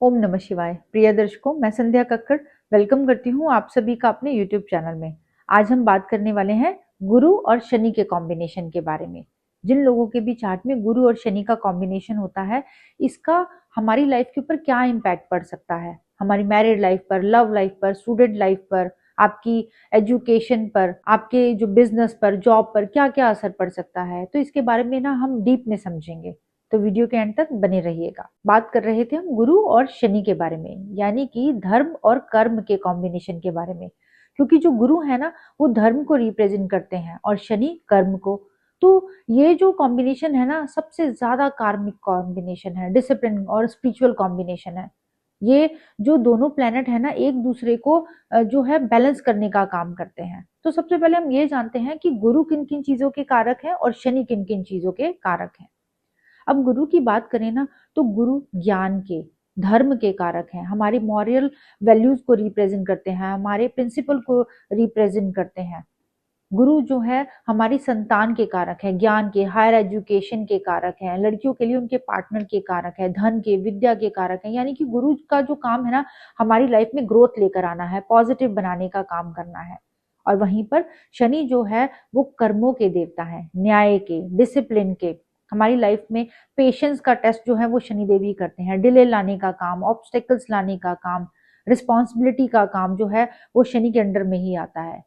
ओम नमः शिवाय। प्रिय दर्शकों, मैं संध्या कक्कड़ वेलकम करती हूँ आप सभी का अपने यूट्यूब चैनल में। आज हम बात करने वाले हैं गुरु और शनि के कॉम्बिनेशन के बारे में। जिन लोगों के भी चार्ट में गुरु और शनि का कॉम्बिनेशन होता है, इसका हमारी लाइफ के ऊपर क्या इम्पैक्ट पड़ सकता है, हमारी मैरिड लाइफ पर, लव लाइफ पर, स्टूडेंट लाइफ पर, आपकी एजुकेशन पर, आपके जो बिजनेस पर, जॉब पर क्या क्या असर पड़ सकता है। तो इसके बारे में ना हम डीप में समझेंगे, तो वीडियो के एंड तक बने रहिएगा। बात कर रहे थे हम गुरु और शनि के बारे में, यानी कि धर्म और कर्म के कॉम्बिनेशन के बारे में। क्योंकि जो गुरु है ना, वो धर्म को रिप्रेजेंट करते हैं और शनि कर्म को। तो ये जो कॉम्बिनेशन है ना, सबसे ज्यादा कार्मिक कॉम्बिनेशन है, डिसिप्लिन और स्पिरिचुअल कॉम्बिनेशन है। ये जो दोनों प्लेनेट है ना, एक दूसरे को जो है बैलेंस करने का काम करते हैं। तो सबसे पहले हम ये जानते हैं कि गुरु किन किन चीजों के कारक हैं और शनि किन किन चीजों के कारक हैं। अब गुरु की बात करें ना, तो गुरु ज्ञान के, धर्म के कारक हैं, हमारी मॉरल वैल्यूज को रिप्रेजेंट करते हैं, हमारे प्रिंसिपल को रिप्रेजेंट करते हैं। गुरु जो है हमारी संतान के कारक है, ज्ञान के, हायर एजुकेशन के कारक है, लड़कियों के लिए उनके पार्टनर के कारक है, धन के, विद्या के कारक है। यानी कि गुरु का जो काम है ना, हमारी लाइफ में ग्रोथ लेकर आना है, पॉजिटिव बनाने का काम करना है। और वहीं पर शनि जो है वो कर्मों के देवता है, न्याय के, डिसिप्लिन के। हमारी लाइफ में पेशेंस का टेस्ट जो है वो शनि देव ही करते हैं, डिले लाने का काम, ऑब्स्टेकल्स लाने का काम, रिस्पॉन्सिबिलिटी का काम जो है वो शनि के अंडर में ही आता है।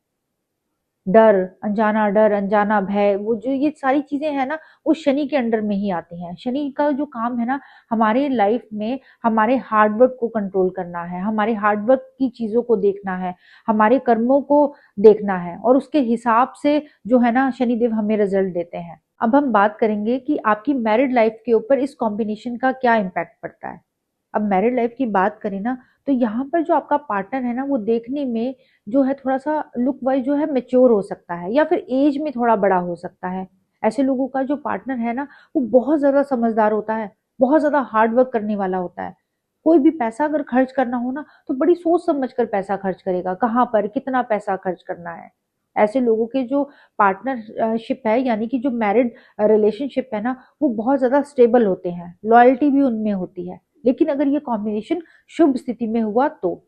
डर, अनजाना भय, वो जो ये सारी चीजें हैं ना, वो शनि के अंडर में ही आती हैं। शनि का जो काम है ना, हमारे लाइफ में हमारे हार्डवर्क को कंट्रोल करना है, हमारे हार्डवर्क की चीजों को देखना है, हमारे कर्मों को देखना है, और उसके हिसाब से जो है ना शनिदेव हमें रिजल्ट देते हैं। अब हम बात करेंगे कि आपकी मैरिड लाइफ के ऊपर इस कॉम्बिनेशन का क्या इम्पैक्ट पड़ता है। अब मैरिड लाइफ की बात करें ना, तो यहाँ पर जो आपका पार्टनर है ना, वो देखने में जो है थोड़ा सा लुक वाइज जो है मेच्योर हो सकता है, या फिर एज में थोड़ा बड़ा हो सकता है। ऐसे लोगों का जो पार्टनर है ना, वो बहुत ज्यादा समझदार होता है, बहुत ज्यादा हार्ड वर्क करने वाला होता है। कोई भी पैसा अगर खर्च करना हो ना, तो बड़ी सोच समझ कर पैसा खर्च करेगा, कहाँ पर कितना पैसा खर्च करना है। ऐसे लोगों के जो पार्टनरशिप है, यानी कि जो मैरिड रिलेशनशिप है ना, वो बहुत ज्यादा स्टेबल होते हैं, लॉयल्टी भी उनमें होती है। लेकिन अगर ये कॉम्बिनेशन शुभ स्थिति में हुआ, तो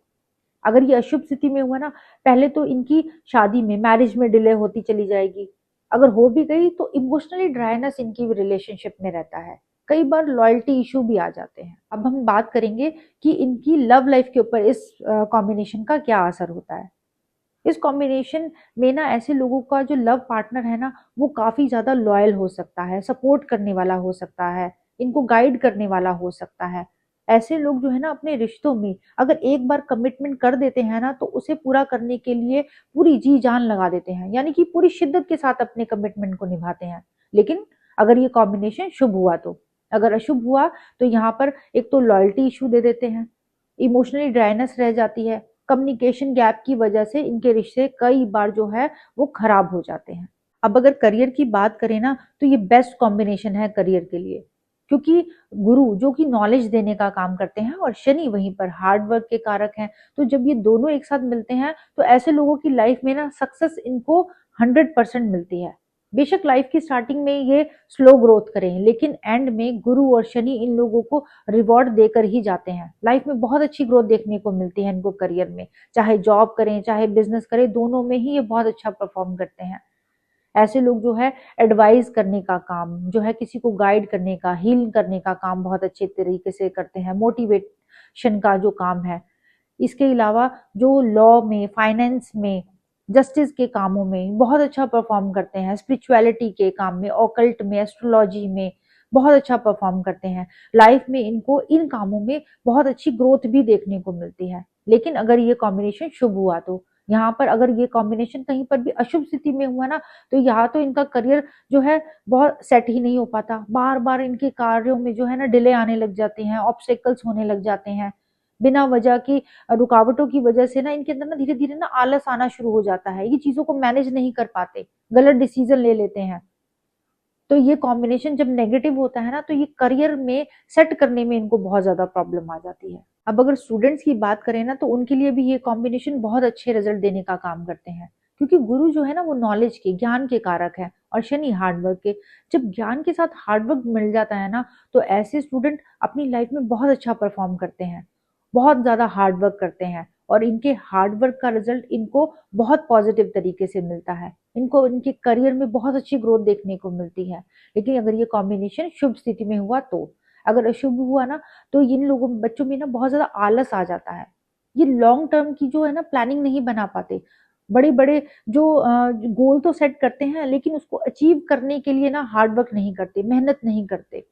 अगर ये अशुभ स्थिति में हुआ ना, पहले तो इनकी शादी में, मैरिज में डिले होती चली जाएगी। अगर हो भी गई तो इमोशनली ड्राइनेस इनकी रिलेशनशिप में रहता है, कई बार लॉयल्टी इशू भी आ जाते हैं। अब हम बात करेंगे कि इनकी लव लाइफ के ऊपर इस कॉम्बिनेशन का क्या असर होता है। इस कॉम्बिनेशन में ना, ऐसे लोगों का जो लव पार्टनर है ना, वो काफी ज्यादा लॉयल हो सकता है, सपोर्ट करने वाला हो सकता है, इनको गाइड करने वाला हो सकता है। ऐसे लोग जो है ना, अपने रिश्तों में अगर एक बार कमिटमेंट कर देते हैं ना, तो उसे पूरा करने के लिए पूरी जी जान लगा देते हैं, यानी कि पूरी शिद्दत के साथ अपने कमिटमेंट को निभाते हैं। लेकिन अगर ये कॉम्बिनेशन शुभ हुआ तो, अगर अशुभ हुआ तो यहाँ पर एक तो लॉयल्टी इशू दे देते हैं, इमोशनली ड्राइनेस रह जाती है, कम्युनिकेशन गैप की वजह से इनके रिश्ते कई बार जो है वो खराब हो जाते हैं। अब अगर करियर की बात करें ना, तो ये बेस्ट कॉम्बिनेशन है करियर के लिए। क्योंकि गुरु जो कि नॉलेज देने का काम करते हैं और शनि वहीं पर हार्ड वर्क के कारक हैं, तो जब ये दोनों एक साथ मिलते हैं, तो ऐसे लोगों की लाइफ में ना सक्सेस इनको 100% मिलती है। बेशक लाइफ की स्टार्टिंग में ये स्लो ग्रोथ करें, लेकिन एंड में गुरु और शनि इन लोगों को रिवॉर्ड देकर ही जाते हैं। लाइफ में बहुत अच्छी ग्रोथ देखने को मिलती है इनको करियर में, चाहे जॉब करें चाहे बिजनेस करें, दोनों में ही ये बहुत अच्छा परफॉर्म करते हैं। ऐसे लोग जो है एडवाइस करने का काम, जो है किसी को गाइड करने का, हील करने का काम बहुत अच्छे तरीके से करते हैं, मोटिवेशन का जो काम है। इसके अलावा जो लॉ में, फाइनेंस में, जस्टिस के कामों में बहुत अच्छा परफॉर्म करते हैं, स्पिरिचुअलिटी के काम में, ऑकल्ट में, एस्ट्रोलॉजी में बहुत अच्छा परफॉर्म करते हैं। लाइफ में इनको इन कामों में बहुत अच्छी ग्रोथ भी देखने को मिलती है। लेकिन अगर ये कॉम्बिनेशन शुभ हुआ तो, यहाँ पर अगर ये कॉम्बिनेशन कहीं पर भी अशुभ स्थिति में हुआ ना, तो यहाँ तो इनका करियर जो है बहुत सेट ही नहीं हो पाता, बार बार इनके कार्यों में जो है ना डिले आने लग जाते हैं, ऑब्स्टेकल्स होने लग जाते हैं। बिना वजह की रुकावटों की वजह से ना इनके अंदर ना धीरे धीरे ना आलस आना शुरू हो जाता है, ये चीजों को मैनेज नहीं कर पाते, गलत डिसीजन ले लेते हैं। तो ये कॉम्बिनेशन जब नेगेटिव होता है ना, तो ये करियर में सेट करने में इनको बहुत ज्यादा प्रॉब्लम आ जाती है। अब अगर स्टूडेंट्स की बात करें ना, तो उनके लिए भी ये कॉम्बिनेशन बहुत अच्छे रिजल्ट देने का काम करते हैं। क्योंकि गुरु जो है ना, वो नॉलेज के, ज्ञान के कारक है, और शनि हार्डवर्क के। जब ज्ञान के साथ हार्डवर्क मिल जाता है ना, तो ऐसे स्टूडेंट अपनी लाइफ में बहुत अच्छा परफॉर्म करते हैं। बहुत ज़्यादा हार्ड वर्क करते हैं और इनके हार्ड वर्क का रिजल्ट इनको बहुत पॉजिटिव तरीके से मिलता है। इनको इनके करियर में बहुत अच्छी ग्रोथ देखने को मिलती है। लेकिन अगर ये कॉम्बिनेशन शुभ स्थिति में हुआ तो, अगर अशुभ हुआ ना तो इन लोगों बच्चों में ना बहुत ज़्यादा आलस आ जाता है। ये लॉन्ग टर्म की जो है ना प्लानिंग नहीं बना पाते। बड़े-बड़े जो गोल तो सेट करते हैं लेकिन उसको अचीव करने के लिए ना हार्ड वर्क नहीं करते, मेहनत नहीं करते।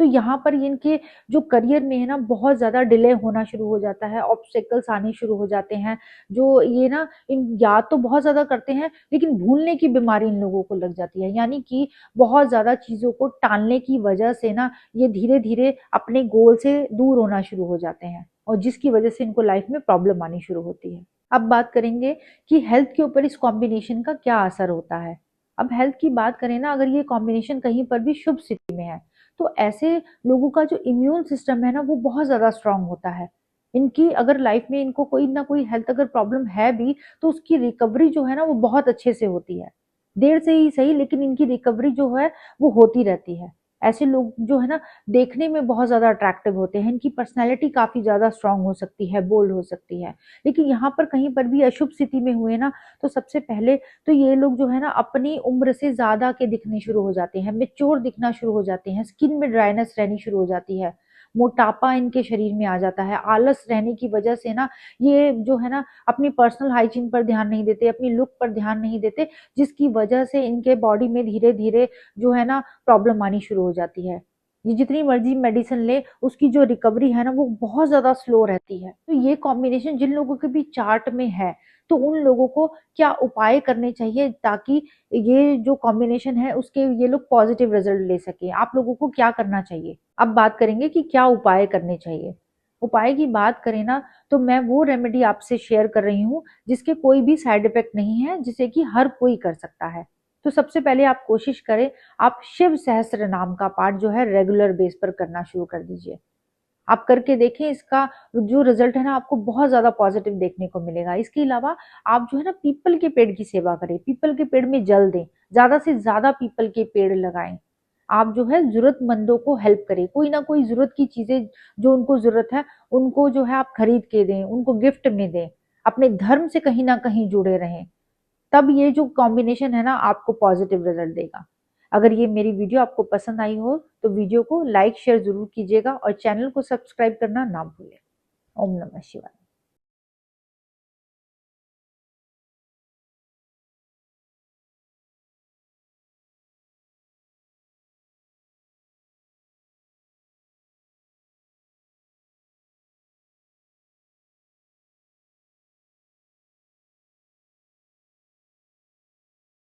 तो यहाँ पर इनके जो करियर में है ना बहुत ज़्यादा डिले होना शुरू हो जाता है, ऑब्स्टेकल्स आने शुरू हो जाते हैं, जो ये ना इन याद तो बहुत ज़्यादा करते हैं लेकिन भूलने की बीमारी इन लोगों को लग जाती है। यानी कि बहुत ज़्यादा चीज़ों को टालने की वजह से ना ये धीरे-धीरे अपने गोल से दूर होना शुरू हो जाते हैं और जिसकी वजह से इनको लाइफ में प्रॉब्लम आनी शुरू होती है। अब बात करेंगे कि हेल्थ के ऊपर इस कॉम्बिनेशन का क्या असर होता है। अब हेल्थ की बात करें ना, अगर ये कॉम्बिनेशन कहीं पर भी शुभ स्थिति में है तो ऐसे लोगों का जो इम्यून सिस्टम है ना वो बहुत ज़्यादा स्ट्रांग होता है। इनकी अगर लाइफ में इनको कोई ना कोई हेल्थ अगर प्रॉब्लम है भी तो उसकी रिकवरी जो है ना वो बहुत अच्छे से होती है। देर से ही सही लेकिन इनकी रिकवरी जो है वो होती रहती है। ऐसे लोग जो है ना देखने में बहुत ज़्यादा अट्रैक्टिव होते हैं, इनकी पर्सनैलिटी काफ़ी ज़्यादा स्ट्रांग हो सकती है, बोल्ड हो सकती है। लेकिन यहाँ पर कहीं पर भी अशुभ स्थिति में हुए ना तो सबसे पहले तो ये लोग जो है ना अपनी उम्र से ज़्यादा के दिखने शुरू हो जाते हैं, मैच्योर दिखना शुरू हो जाते हैं, स्किन में ड्राइनेस रहनी शुरू हो जाती है, मोटापा इनके शरीर में आ जाता है, आलस रहने की वजह से ना ये जो है ना अपनी पर्सनल हाइजीन पर ध्यान नहीं देते, अपनी लुक पर ध्यान नहीं देते, जिसकी वजह से इनके बॉडी में धीरे-धीरे जो है ना प्रॉब्लम आनी शुरू हो जाती है। ये जितनी मर्ज़ी मेडिसिन ले, उसकी जो रिकवरी है ना वो बहुत ज़्यादा स्लो रहती है। तो ये कॉम्बिनेशन जिन लोगों के भी चार्ट में है, तो उन लोगों को क्या उपाय करने चाहिए ताकि ये जो कॉम्बिनेशन है उसके ये लोग पॉजिटिव रिजल्ट ले सकें? आप लोगों को क्या करना चाहिए? अब बात करेंगे कि क्या उपाय करने चाहिए। उपाय की बात करें ना तो मैं वो रेमेडी आपसे शेयर कर रही हूँ जिसके कोई भी साइड इफेक्ट नहीं है, जिसे कि हर कोई कर सकता है। तो सबसे पहले आप कोशिश करें, आप शिव सहस्त्र नाम का पाठ जो है रेगुलर बेस पर करना शुरू कर दीजिए। आप करके देखें, इसका जो रिजल्ट है ना आपको बहुत ज़्यादा पॉजिटिव देखने को मिलेगा। इसके अलावा आप जो है ना पीपल के पेड़ की सेवा करें, पीपल के पेड़ में जल दें, ज़्यादा से ज़्यादा पीपल के पेड़ लगाएं। आप जो है ज़रूरतमंदों को हेल्प करें, कोई ना कोई ज़रूरत की चीज़ें जो उनको ज़रूरत है, उनको जो है आप खरीद के दें, उनको गिफ्ट में दें। अपने धर्म से कहीं न कहीं जुड़े रहें। तब ये जो कॉम्बिनेशन है ना आपको पॉजिटिव रिजल्ट देगा। अगर ये मेरी वीडियो आपको पसंद आई हो तो वीडियो को लाइक शेयर ज़रूर कीजिएगा और चैनल को सब्सक्राइब करना ना भूलें। ओम नमः शिवाय।